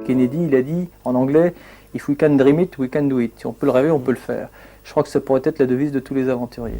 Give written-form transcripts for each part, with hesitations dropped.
Kennedy, il a dit en anglais « If we can dream it, we can do it ». Si on peut le rêver, on peut le faire. Je crois que ça pourrait être la devise de tous les aventuriers.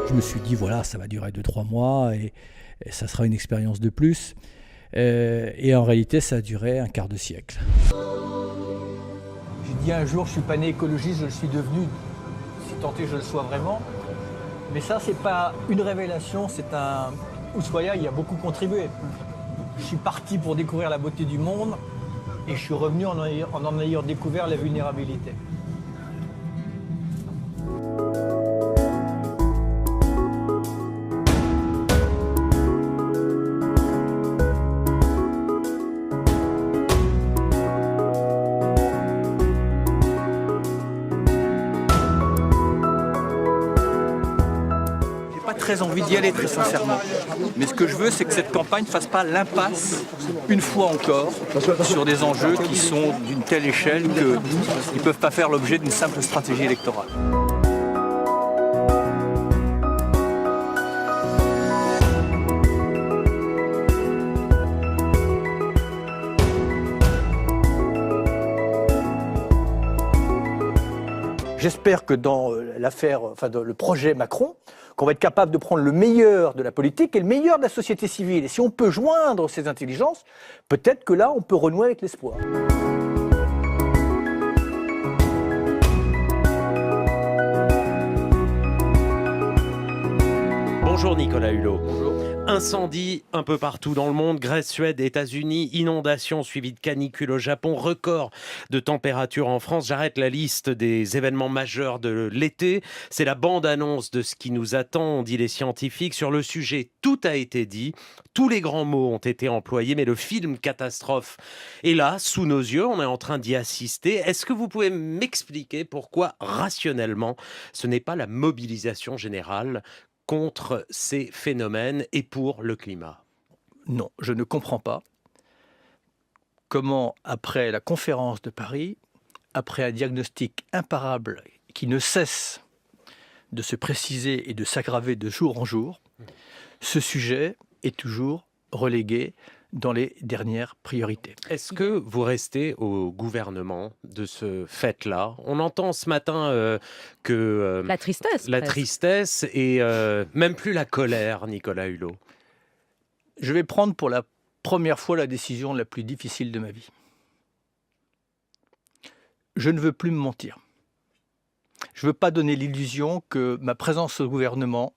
Je me suis dit, voilà, ça va durer 2-3 mois et ça sera une expérience de plus. Et en réalité, ça a duré un quart de siècle. J'ai dit un jour, je ne suis pas né écologiste, je le suis devenu, si tant est que je le sois vraiment. Mais ça, c'est pas une révélation, c'est un... Ushuaïa y a beaucoup contribué. Je suis parti pour découvrir la beauté du monde et je suis revenu en ayant découvert la vulnérabilité. Très envie d'y aller, très sincèrement. Mais ce que je veux, c'est que cette campagne ne fasse pas l'impasse, une fois encore, sur des enjeux qui sont d'une telle échelle qu'ils ne peuvent pas faire l'objet d'une simple stratégie électorale. J'espère que dans l'affaire, enfin dans le projet Macron, qu'on va être capable de prendre le meilleur de la politique et le meilleur de la société civile. Et si on peut joindre ces intelligences, peut-être que là, on peut renouer avec l'espoir. Bonjour Nicolas Hulot. Bonjour. Incendie un peu partout dans le monde, Grèce, Suède, États-Unis, inondations suivies de canicules au Japon, record de température en France. J'arrête la liste des événements majeurs de l'été. C'est la bande-annonce de ce qui nous attend, on dit les scientifiques. Sur le sujet, tout a été dit, tous les grands mots ont été employés, mais le film catastrophe est là, sous nos yeux, on est en train d'y assister. Est-ce que vous pouvez m'expliquer pourquoi, rationnellement, ce n'est pas la mobilisation générale contre ces phénomènes et pour le climat? Non, je ne comprends pas comment, après la conférence de Paris, après un diagnostic imparable qui ne cesse de se préciser et de s'aggraver de jour en jour, ce sujet est toujours relégué dans les dernières priorités. Est-ce que vous restez au gouvernement de ce fait-là? On entend ce matin que... la tristesse. La tristesse et même plus la colère, Nicolas Hulot. Je vais prendre pour la première fois la décision la plus difficile de ma vie. Je ne veux plus me mentir. Je ne veux pas donner l'illusion que ma présence au gouvernement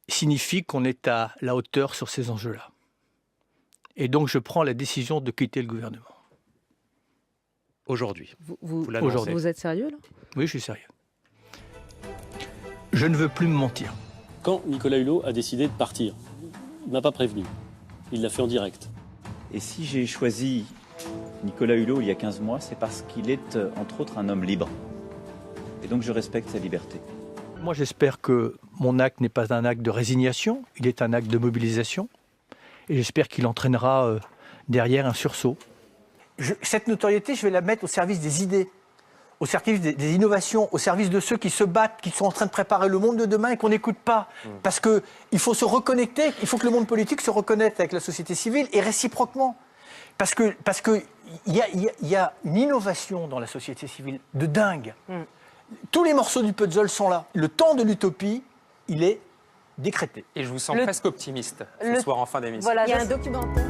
signifie qu'on est à la hauteur sur ces enjeux-là. Et donc, je prends la décision de quitter le gouvernement. Aujourd'hui. Vous êtes sérieux, là? Oui, je suis sérieux. Je ne veux plus me mentir. Quand Nicolas Hulot a décidé de partir, il ne m'a pas prévenu. Il l'a fait en direct. Et si j'ai choisi Nicolas Hulot il y a 15 mois, c'est parce qu'il est, entre autres, un homme libre. Et donc, je respecte sa liberté. Moi, j'espère que mon acte n'est pas un acte de résignation, il est un acte de mobilisation. Et j'espère qu'il entraînera derrière un sursaut. Cette notoriété, je vais la mettre au service des idées, au service des innovations, au service de ceux qui se battent, qui sont en train de préparer le monde de demain et qu'on n'écoute pas. Parce qu'il faut se reconnecter, il faut que le monde politique se reconnecte avec la société civile et réciproquement. Parce qu'il y a une innovation dans la société civile de dingue. Tous les morceaux du puzzle sont là. Le temps de l'utopie, il est décrété. Et je vous sens presque optimiste ce soir en fin d'émission. Voilà, il y a un documentaire.